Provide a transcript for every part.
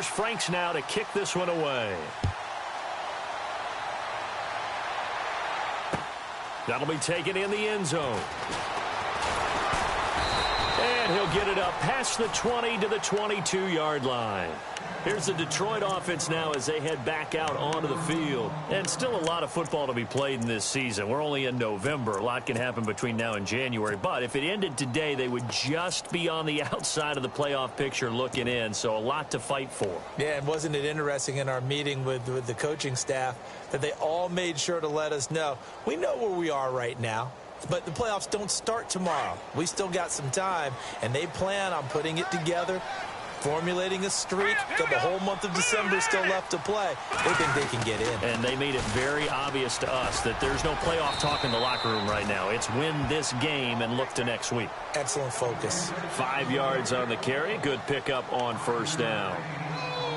here's Franks now to kick this one away. That'll be taken in the end zone. And he'll get it up past the 20 to the 22-yard line. Here's the Detroit offense now as they head back out onto the field. And still a lot of football to be played in this season. We're only in November. A lot can happen between now and January. But if it ended today, they would just be on the outside of the playoff picture looking in. So a lot to fight for. Yeah, and wasn't it interesting in our meeting with the coaching staff that they all made sure to let us know, we know where we are right now. But the playoffs don't start tomorrow. We still got some time, and they plan on putting it together, formulating a streak. Got the whole month of December still left to play. They think they can get in. And they made it very obvious to us that there's no playoff talk in the locker room right now. It's win this game and look to next week. Excellent focus. 5 yards on the carry. Good pickup on first down.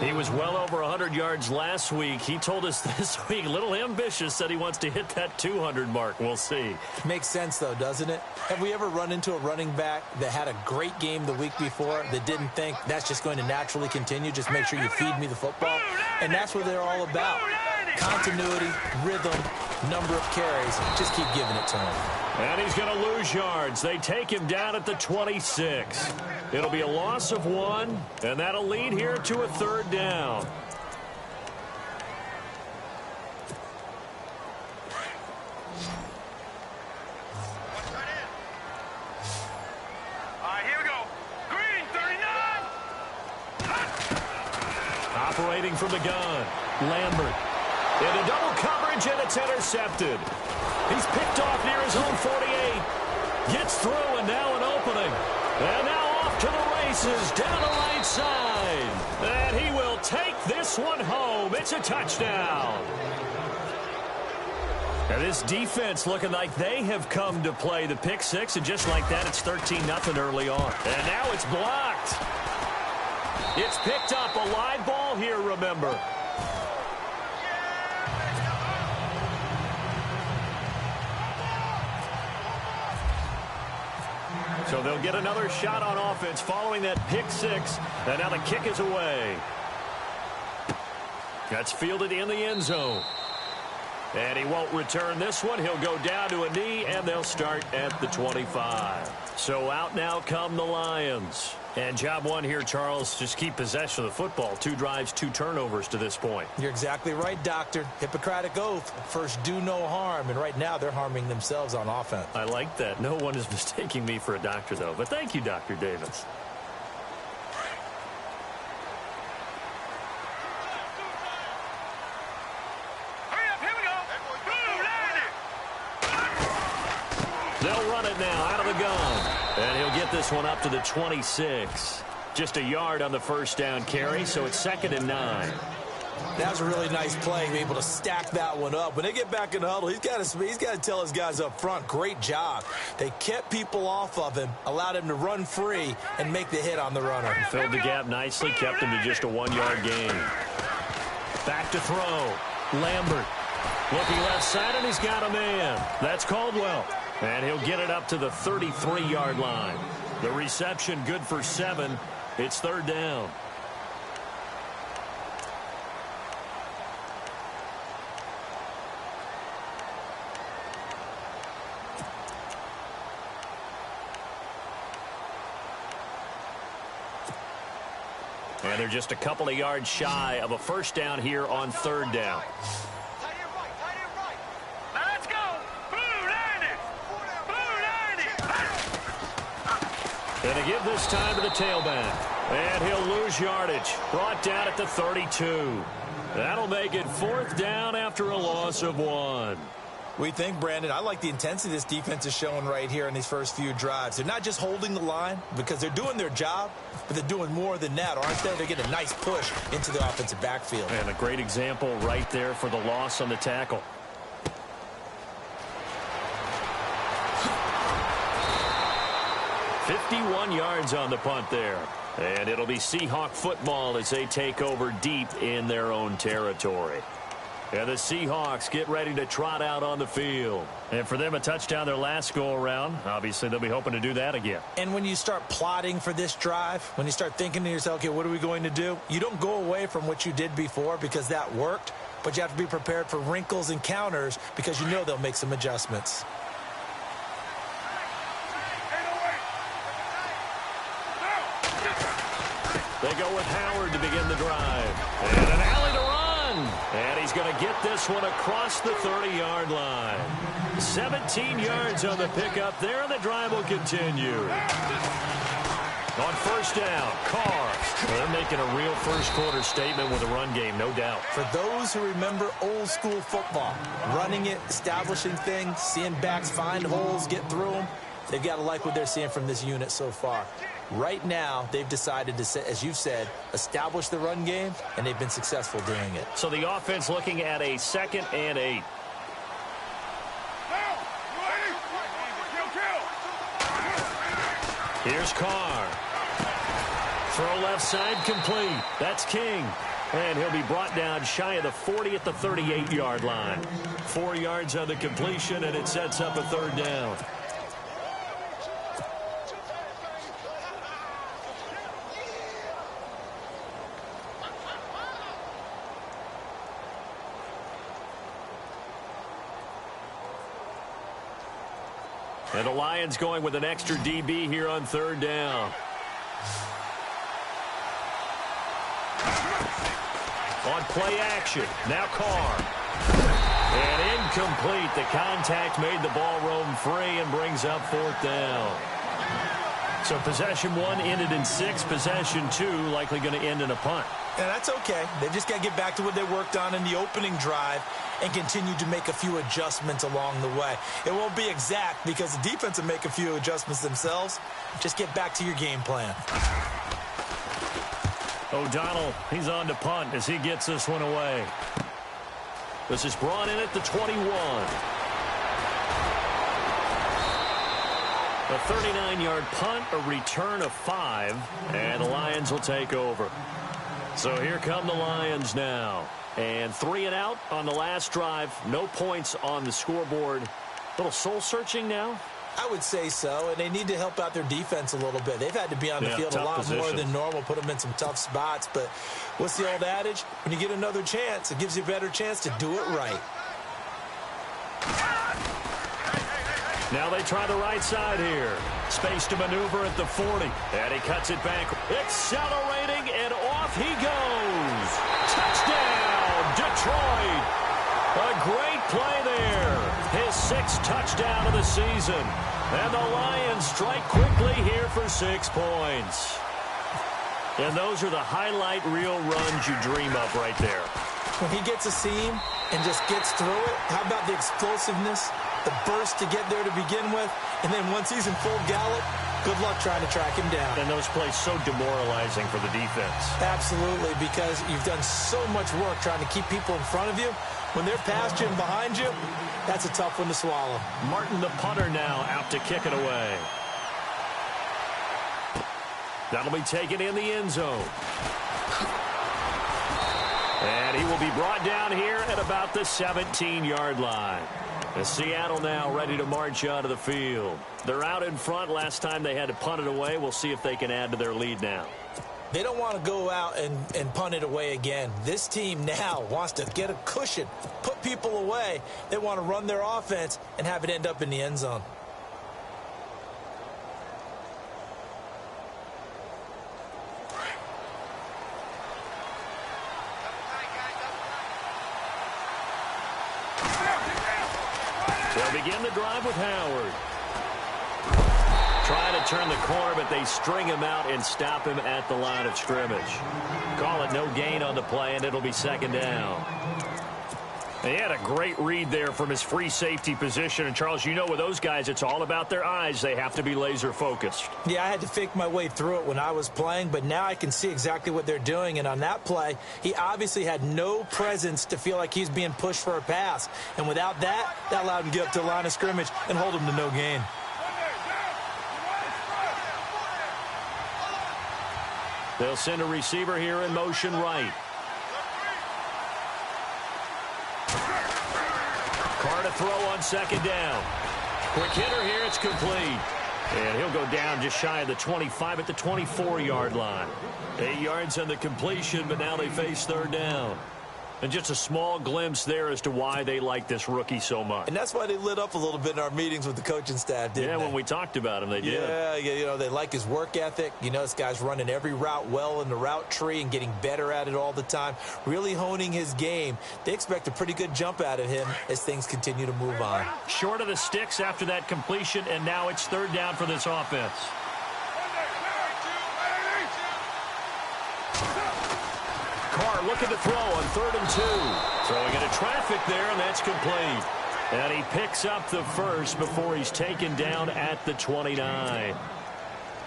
He was well over 100 yards last week. He told us this week, a little ambitious, said he wants to hit that 200 mark. We'll see. Makes sense, though, doesn't it? Have we ever run into a running back that had a great game the week before that didn't think that's just going to naturally continue? Just make sure you feed me the football. And that's what they're all about. Continuity, rhythm, number of carries. Just keep giving it to him. And he's going to lose yards. They take him down at the 26. It'll be a loss of 1, and that'll lead here to a third down. Here we go. Green, 39. Operating from the gun, Lambert. Into double coverage, and it's intercepted. He's picked off near his own 48. Gets through, and now an opening. And now off to the races, down the right side. And he will take this one home. It's a touchdown. And this defense looking like they have come to play the pick six, and just like that, it's 13-0 early on. And now it's blocked. It's picked up, a live ball here, remember. So they'll get another shot on offense following that pick six. And now the kick is away. That's fielded in the end zone. And he won't return this one. He'll go down to a knee, and they'll start at the 25. So out now come the Lions. And job one here, Charles, just keep possession of the football. 2 drives, 2 turnovers to this point. You're exactly right, Doctor. Hippocratic oath. First, do no harm. And right now, they're harming themselves on offense. I like that. No one is mistaking me for a doctor, though. But thank you, Dr. Davis. Hurry up, here we go. They'll run it now out of the gun. And he'll get this one up to the 26. Just a yard on the first down carry, so it's 2nd and 9. That was a really nice play, be able to stack that one up. When they get back in the huddle, he's got to tell his guys up front, great job. They kept people off of him, allowed him to run free, and make the hit on the runner. Filled the gap nicely, kept him to just a 1-yard gain. Back to throw. Lambert looking left side, and he's got a man. That's Caldwell. And he'll get it up to the 33-yard line. The reception good for 7. It's 3rd down. And they're just a couple of yards shy of a first down here on 3rd down. And they give this time to the tailback. And he'll lose yardage. Brought down at the 32. That'll make it 4th down after a loss of 1. We think, Brandon, I like the intensity this defense is showing right here in these first few drives. They're not just holding the line because they're doing their job, but they're doing more than that, aren't they? They're getting a nice push into the offensive backfield. And a great example right there for the loss on the tackle. $51 yards on the punt there. And it'll be Seahawk football as they take over deep in their own territory. And the Seahawks get ready to trot out on the field. And for them, a touchdown their last go-around. Obviously, they'll be hoping to do that again. And when you start plotting for this drive, when you start thinking to yourself, okay, what are we going to do? You don't go away from what you did before because that worked, but you have to be prepared for wrinkles and counters because you know they'll make some adjustments. They go with Howard to begin the drive. And an alley to run. And he's going to get this one across the 30-yard line. 17 yards on the pickup there, and the drive will continue. On first down, Carr. Well, they're making a real first-quarter statement with a run game, no doubt. For those who remember old-school football, running it, establishing things, seeing backs find holes, get through them, they've got to like what they're seeing from this unit so far. Right now, they've decided to, as you've said, establish the run game, and they've been successful doing it. So the offense looking at a 2nd and 8. Here's Carr. Throw left side complete. That's King. And he'll be brought down shy of the 40 at the 38-yard line. 4 yards on the completion, and it sets up a 3rd down. And the Lions going with an extra DB here on 3rd down. On play action, now Carr. And incomplete. The contact made the ball roam free and brings up 4th down. So possession 1 ended in 6. Possession 2 likely going to end in a punt. And that's okay. They just got to get back to what they worked on in the opening drive and continue to make a few adjustments along the way. It won't be exact because the defense will make a few adjustments themselves. Just get back to your game plan. O'Donnell, he's on to punt as he gets this one away. This is brought in at the 21. A 39-yard punt, a return of 5, and the Lions will take over. So here come the Lions now. And 3 and out on the last drive. No points on the scoreboard. A little soul-searching now? I would say so, and they need to help out their defense a little bit. They've had to be on the field a lot more than normal, put them in some tough spots. But what's the old adage? When you get another chance, it gives you a better chance to do it right. Now they try the right side here. Space to maneuver at the 40. And he cuts it back. Accelerating, and off he goes. Touchdown, Detroit. A great play there. His 6th touchdown of the season. And the Lions strike quickly here for 6 points. And those are the highlight reel runs you dream of right there. When he gets a seam and just gets through it, how about the explosiveness, the burst to get there to begin with, and then once he's in full gallop, good luck trying to track him down. And those plays so demoralizing for the defense. Absolutely, because you've done so much work trying to keep people in front of you. When they're past you and behind you, that's a tough one to swallow. Martin, the punter, now out to kick it away. That'll be taken in the end zone. And he will be brought down here at about the 17-yard line. And Seattle now ready to march out of the field. They're out in front. Last time they had to punt it away. We'll see if they can add to their lead now. They don't want to go out and punt it away again. This team now wants to get a cushion, put people away. They want to run their offense and have it end up in the end zone. They'll begin the drive with Howard. Trying to turn the corner, but they string him out and stop him at the line of scrimmage. Call it no gain on the play, and it'll be 2nd down. He had a great read there from his free safety position. And, Charles, you know with those guys, it's all about their eyes. They have to be laser-focused. Yeah, I had to fake my way through it when I was playing, but now I can see exactly what they're doing. And on that play, he obviously had no presence to feel like he's being pushed for a pass. And without that, that allowed him to get up to the line of scrimmage and hold him to no gain. They'll send a receiver here in motion right. Carr to throw on second down. Quick hitter here, it's complete. And he'll go down just shy of the 25 at the 24-yard line. 8 yards on the completion, but now they face third down. And just a small glimpse there as to why they like this rookie so much. And that's why they lit up a little bit in our meetings with the coaching staff, didn't they? Yeah, when we talked about him, they did. Yeah, you know, they like his work ethic. You know, this guy's running every route well in the route tree and getting better at it all the time, really honing his game. They expect a pretty good jump out of him as things continue to move on. Short of the sticks after that completion, and now it's third down for this offense. Carr looking to throw on 3rd and 2. Throwing into traffic there, and that's complete. And he picks up the first before he's taken down at the 29.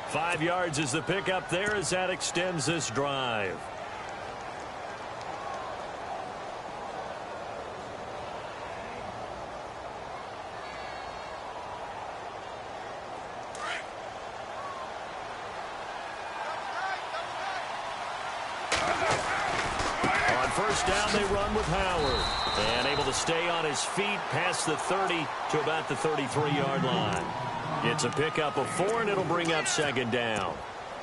5 yards is the pickup there as that extends this drive. First down, they run with Howard. And able to stay on his feet past the 30 to about the 33-yard line. It's a pickup of 4, and it'll bring up second down.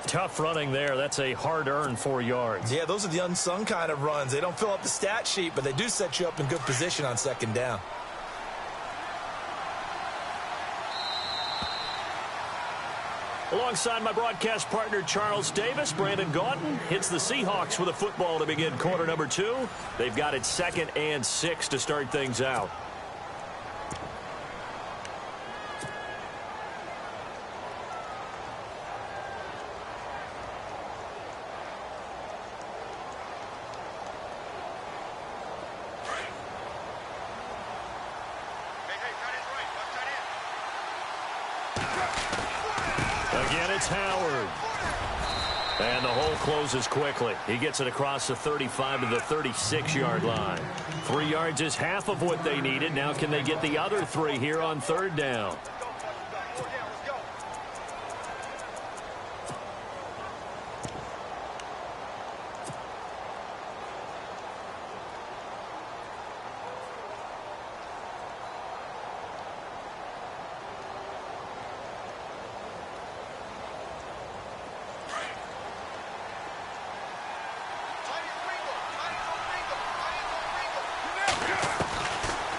Tough running there. That's a hard-earned 4 yards. Yeah, those are the unsung kind of runs. They don't fill up the stat sheet, but they do set you up in good position on second down. Alongside my broadcast partner, Charles Davis, Brandon Gaunton hits the Seahawks with a football to begin quarter number 2. They've got it 2nd and 6 to start things out. Again, it's Howard. And the hole closes quickly. He gets it across the 35 to the 36-yard line. 3 yards is half of what they needed. Now can they get the other 3 here on third down?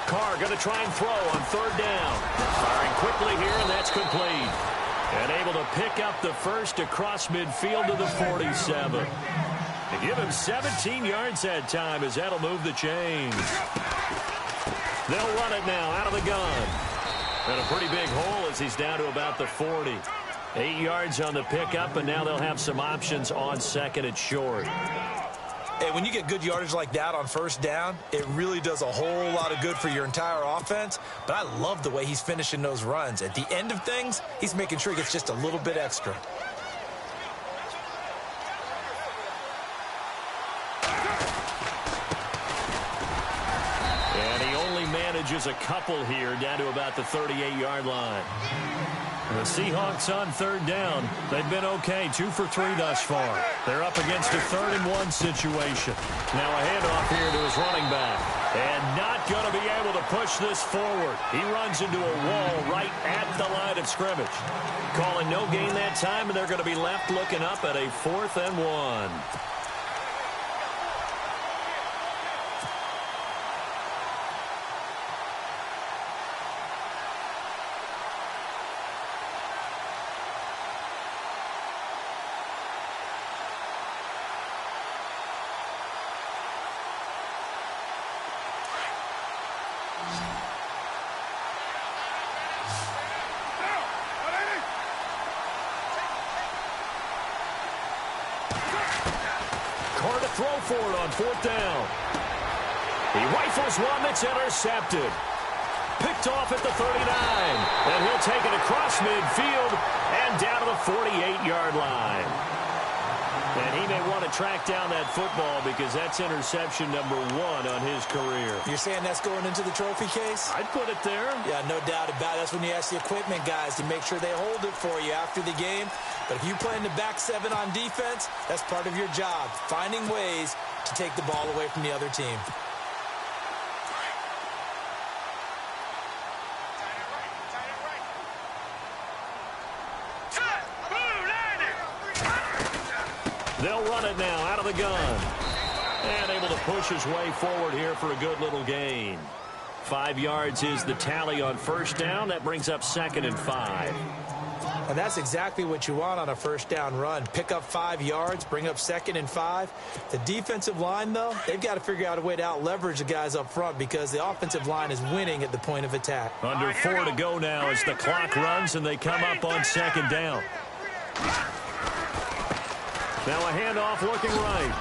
Carr going to try and throw on third down. Firing quickly here, and that's complete. And able to pick up the first across midfield to the 47. And give him 17 yards that time as that'll move the chains. They'll run it now out of the gun. And a pretty big hole as he's down to about the 40. 8 yards on the pickup, and now they'll have some options on second and short. Hey, when you get good yardage like that on first down, it really does a whole lot of good for your entire offense. But I love the way he's finishing those runs. At the end of things, he's making sure he gets just a little bit extra. And he only manages a couple here down to about the 38-yard line. The Seahawks on third down. They've been okay, 2 for 3 thus far. They're up against a 3rd and 1 situation. Now a handoff here to his running back. And not going to be able to push this forward. He runs into a wall right at the line of scrimmage. Calling no gain that time, and they're going to be left looking up at a 4th and 1. Carr to throw for it on 4th down. He rifles one that's intercepted. Picked off at the 39. And he'll take it across midfield and down to the 48-yard line. And he may want to track down that football because that's interception number 1 on his career. You're saying that's going into the trophy case? I'd put it there. Yeah, no doubt about it. That's when you ask the equipment guys to make sure they hold it for you after the game. But if you play in the back 7 on defense, that's part of your job, finding ways to take the ball away from the other team. run it now out of the gun. And able to push his way forward here for a good little gain. 5 yards is the tally on first down. That brings up 2nd and 5. And that's exactly what you want on a first down run. Pick up 5 yards, bring up 2nd and 5. The defensive line, though, they've got to figure out a way to out-leverage the guys up front because the offensive line is winning at the point of attack. Under 4 to go now as the clock runs and they come up on 2nd down. Now a handoff looking right.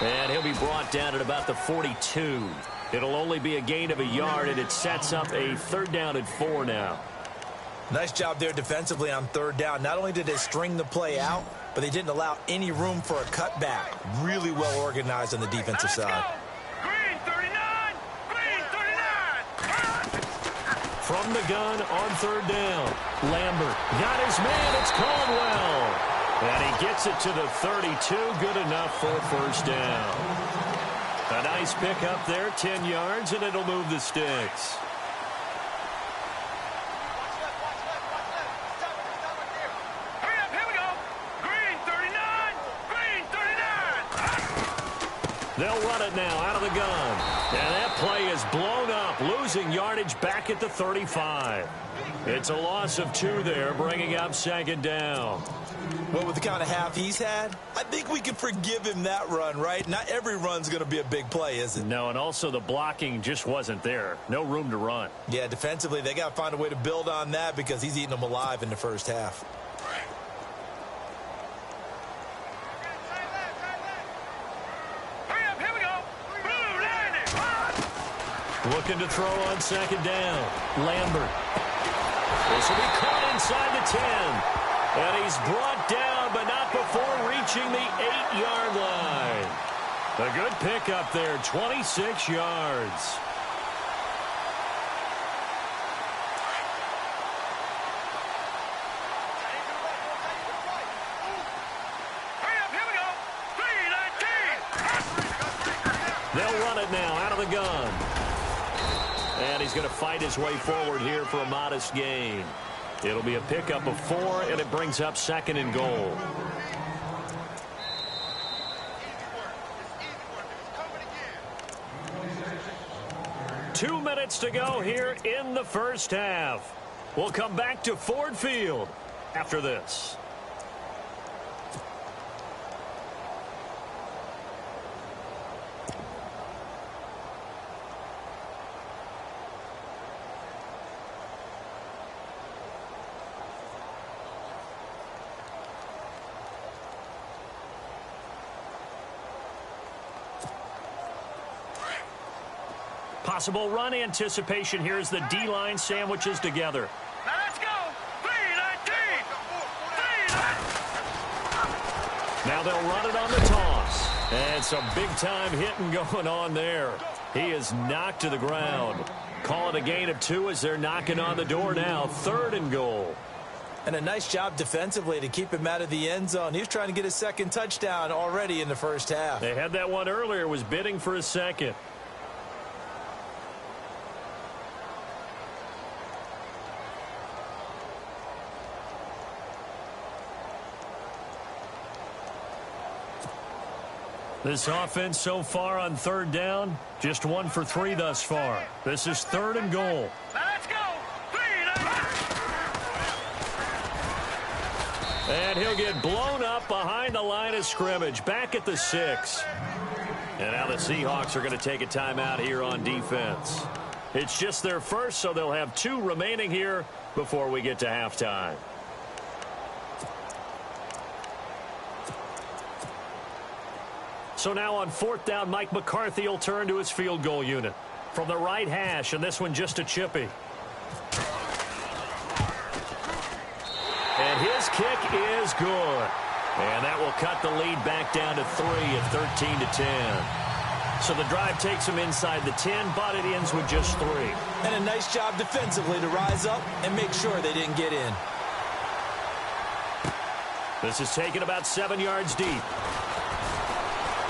And he'll be brought down at about the 42. It'll only be a gain of a yard, and it sets up a 3rd down and 4 now. Nice job there defensively on 3rd down. Not only did they string the play out, but they didn't allow any room for a cutback. Really well organized on the defensive side. Green 39! Green 39! From the gun on 3rd down. Lambert got his man. It's Caldwell. And he gets it to the 32. Good enough for a 1st down. A nice pickup there, 10 yards, and it'll move the sticks. Hurry up, here we go! Green 39! Green 39! They'll run it now out of the gun. And that play is blown up, losing yardage back at the 35. It's a loss of 2 there, bringing up 2nd down. Well, with the kind of half he's had, I think we can forgive him that run, right? Not every run's going to be a big play, is it? No, and also the blocking just wasn't there. No room to run. Yeah, defensively, they got to find a way to build on that because he's eating them alive in the first half. Hurry up, here we go! Blue landing! Looking to throw on 2nd down. Lambert. This will be caught inside the 10. And he's brought down, but not before reaching the 8-yard line. A good pickup there, 26 yards. Hurry up, here we go! 319! They'll run it now out of the gun. And he's going to fight his way forward here for a modest gain. It'll be a pickup of 4, and it brings up 2nd and goal. Two minutes to go here in the first half. We'll come back to Ford Field after this. Possible run anticipation here as the D-line sandwiches together. Now let's go! 319! Now they'll run it on the toss. And some big-time hitting going on there. He is knocked to the ground. Call it a gain of 2 as they're knocking on the door now. 3rd and goal. And a nice job defensively to keep him out of the end zone. He was trying to get his 2nd touchdown already in the first half. They had that one earlier, was bidding for a 2nd. This offense so far on 3rd down, just 1 for 3 thus far. This is 3rd and goal. Now let's go! 319! And he'll get blown up behind the line of scrimmage, back at the 6. And now the Seahawks are going to take a timeout here on defense. It's just their first, so they'll have 2 remaining here before we get to halftime. So now on 4th down, Mike McCarthy will turn to his field goal unit. From the right hash, and this one just a chippy. And his kick is good. And that will cut the lead back down to 3 at 13-10. So the drive takes him inside the 10, but it ends with just 3. And a nice job defensively to rise up and make sure they didn't get in. This is taken about 7 yards deep.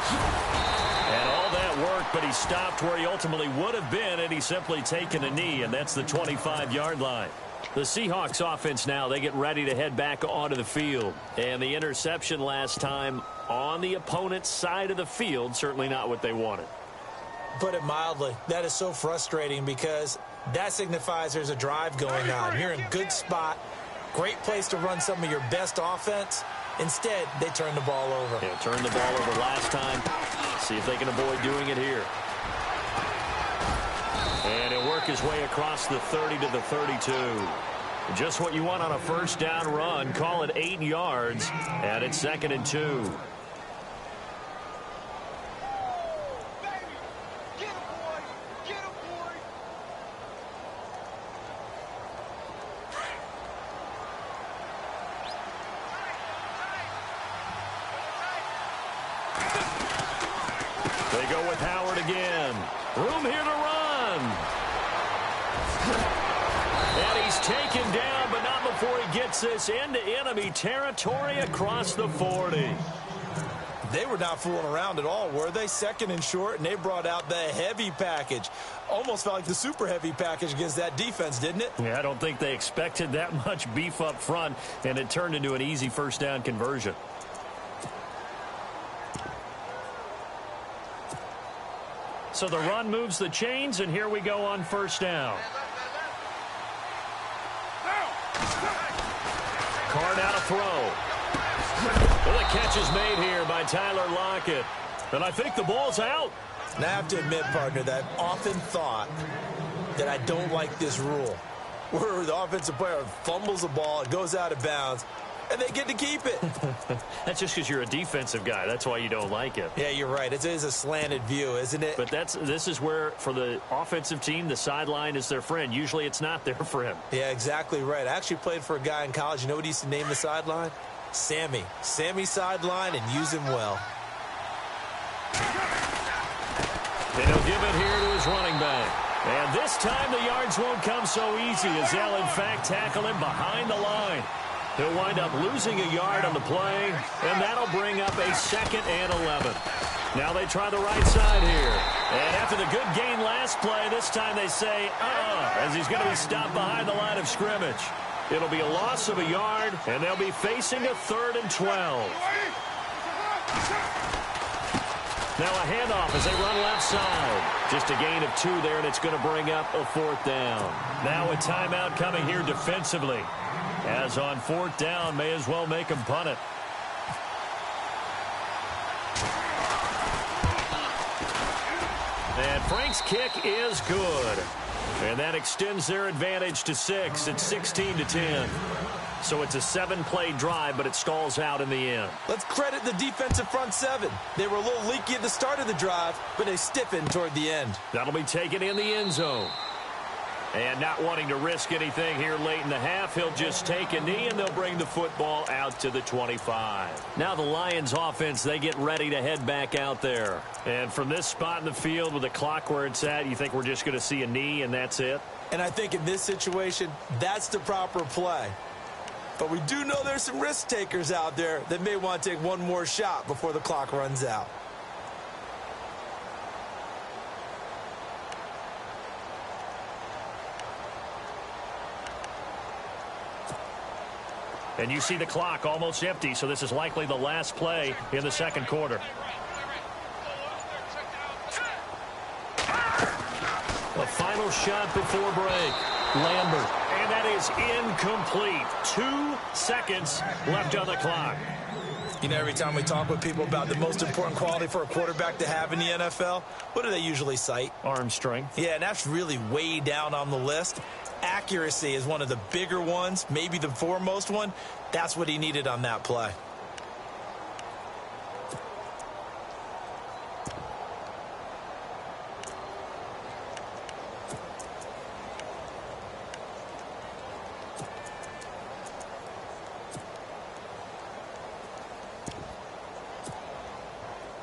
And all that work, but he stopped where he ultimately would have been, and he's simply taken a knee, and that's the 25-yard line. The Seahawks offense now, they get ready to head back onto the field. And the interception last time on the opponent's side of the field, certainly not what they wanted. Put it mildly, that is so frustrating because that signifies there's a drive going on. You're in a good spot, great place to run some of your best offense. Instead, they turn the ball over. Yeah, turned the ball over last time. See if they can avoid doing it here. And he'll work his way across the 30 to the 32. Just what you want on a first down run. Call it 8 yards, and it's 2nd and 2. They go with Howard again. Room here to run. And he's taken down, but not before he gets this into enemy territory across the 40. They were not fooling around at all, were they? 2nd and short, and they brought out the heavy package. Almost felt like the super heavy package against that defense, didn't it? Yeah, I don't think they expected that much beef up front, and it turned into an easy first down conversion. So the run moves the chains, and here we go on first down. Carr now to throw. Well, the catch is made here by Tyler Lockett. And I think the ball's out. And I have to admit, partner, that I've often thought that I don't like this rule, where the offensive player fumbles the ball, it goes out of bounds, and they get to keep it. That's just because you're a defensive guy. That's why you don't like it. Yeah, you're right. It is a slanted view, isn't it? But this is where, for the offensive team, the sideline is their friend. Usually it's not their friend. Yeah, exactly right. I actually played for a guy in college. You know what he used to name the sideline? Sammy. Sammy sideline, and use him well. And he'll give it here to his running back. And this time the yards won't come so easy as they'll, in fact, tackle him behind the line. He'll wind up losing a yard on the play, and that'll bring up a 2nd and 11. Now they try the right side here. And after the good gain last play, this time they say, as he's going to be stopped behind the line of scrimmage. It'll be a loss of a yard, and they'll be facing a 3rd and 12. Now a handoff as they run left side. Just a gain of 2 there, and it's going to bring up a 4th down. Now a timeout coming here defensively. As on 4th down, may as well make him punt it. And Frank's kick is good. And that extends their advantage to 6. It's 16-10. So it's a 7-play drive, but it stalls out in the end. Let's credit the defensive front 7. They were a little leaky at the start of the drive, but they stiffened toward the end. That'll be taken in the end zone. And not wanting to risk anything here late in the half, he'll just take a knee, and they'll bring the football out to the 25. Now the Lions offense, they get ready to head back out there. And from this spot in the field with the clock where it's at, you think we're just going to see a knee and that's it? And I think in this situation, that's the proper play. But we do know there's some risk takers out there that may want to take one more shot before the clock runs out. And you see the clock almost empty, so this is likely the last play in the 2nd quarter. The final shot before break. Lambert. And that is incomplete. 2 seconds left on the clock. You know, every time we talk with people about the most important quality for a quarterback to have in the NFL, what do they usually cite? Arm strength. Yeah, and that's really way down on the list. Accuracy is one of the bigger ones, maybe the foremost one. That's what he needed on that play.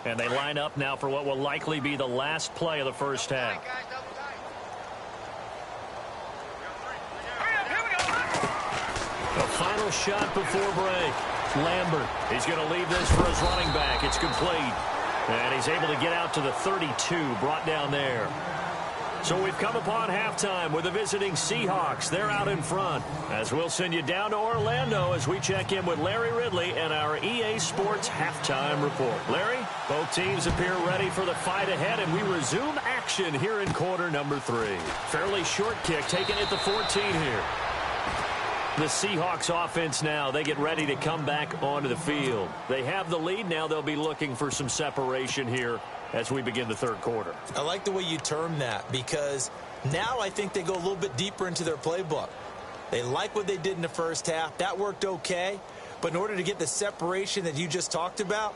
And they line up now for what will likely be the last play of the first half. The final shot before break. Lambert. He's going to leave this for his running back. It's complete. And he's able to get out to the 32, brought down there. So we've come upon halftime with the visiting Seahawks. They're out in front. As we'll send you down to Orlando as we check in with Larry Ridley and our EA Sports halftime report. Larry, both teams appear ready for the fight ahead, and we resume action here in quarter number 3. Fairly short kick taken at the 14 here. The Seahawks offense now, they get ready to come back onto the field. They have the lead. Now they'll be looking for some separation here as we begin the third quarter. I like the way you term that, because now I think they go a little bit deeper into their playbook. They like what they did in the first half. That worked okay. But in order to get the separation that you just talked about,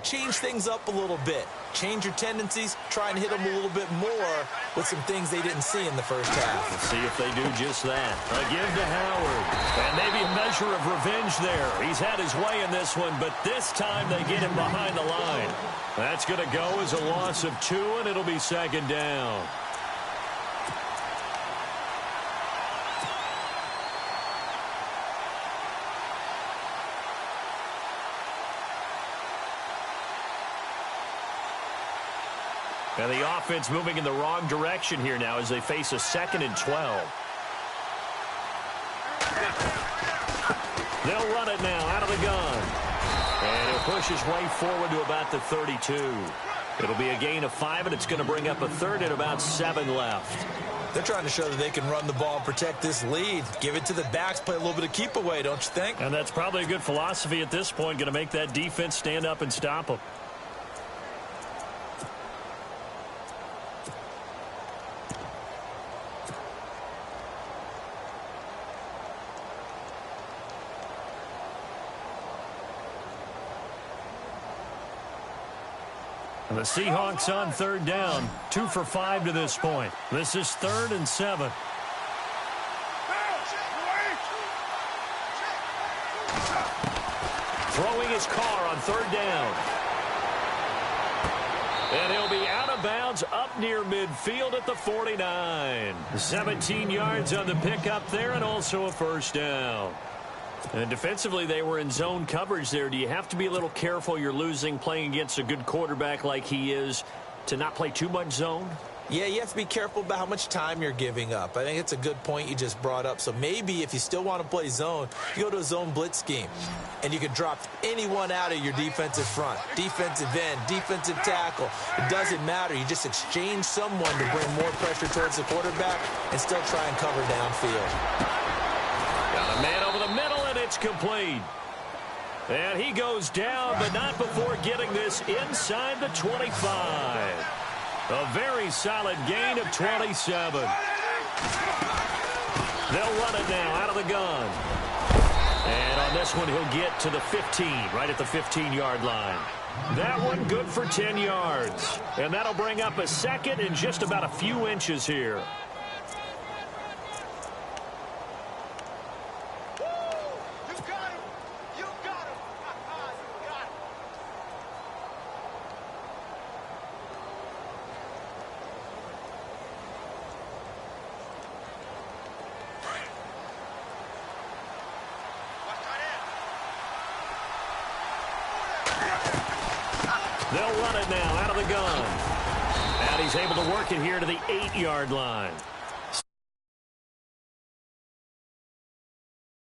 change things up a little bit. Change your tendencies. Try and hit them a little bit more with some things they didn't see in the first half. Let's see if they do just that. A give to Howard. And maybe a measure of revenge there. He's had his way in this one, but this time they get him behind the line. That's going to go as a loss of 2, and it'll be second down. And the offense moving in the wrong direction here now as they face a 2nd and 12. They'll run it now out of the gun. And he'll push his way forward to about the 32. It'll be a gain of 5, and it's going to bring up a 3rd and about 7 left. They're trying to show that they can run the ball and protect this lead. Give it to the backs, play a little bit of keep away, don't you think? And that's probably a good philosophy at this point, going to make that defense stand up and stop them. And the Seahawks on 3rd down, 2 for 5 to this point. This is 3rd and 7. Throwing his car on 3rd down. And he'll be out of bounds up near midfield at the 49. 17 yards on the pickup there, and also a 1st down. And defensively, they were in zone coverage there. Do you have to be a little careful? You're losing playing against a good quarterback like he is to not play too much zone? Yeah, you have to be careful about how much time you're giving up. I think it's a good point you just brought up. So maybe if you still want to play zone, you go to a zone blitz scheme. And you can drop anyone out of your defensive front. Defensive end, defensive tackle. It doesn't matter. You just exchange someone to bring more pressure towards the quarterback and still try and cover downfield. Got a man over the middle, and it's complete. And he goes down, but not before getting this inside the 25. A very solid gain of 27. They'll run it now out of the gun. And on this one, he'll get to the 15, right at the 15-yard line. That one good for 10 yards. And that'll bring up a 2nd and just about a few inches here. They'll run it now out of the gun. And he's able to work it here to the 8-yard line.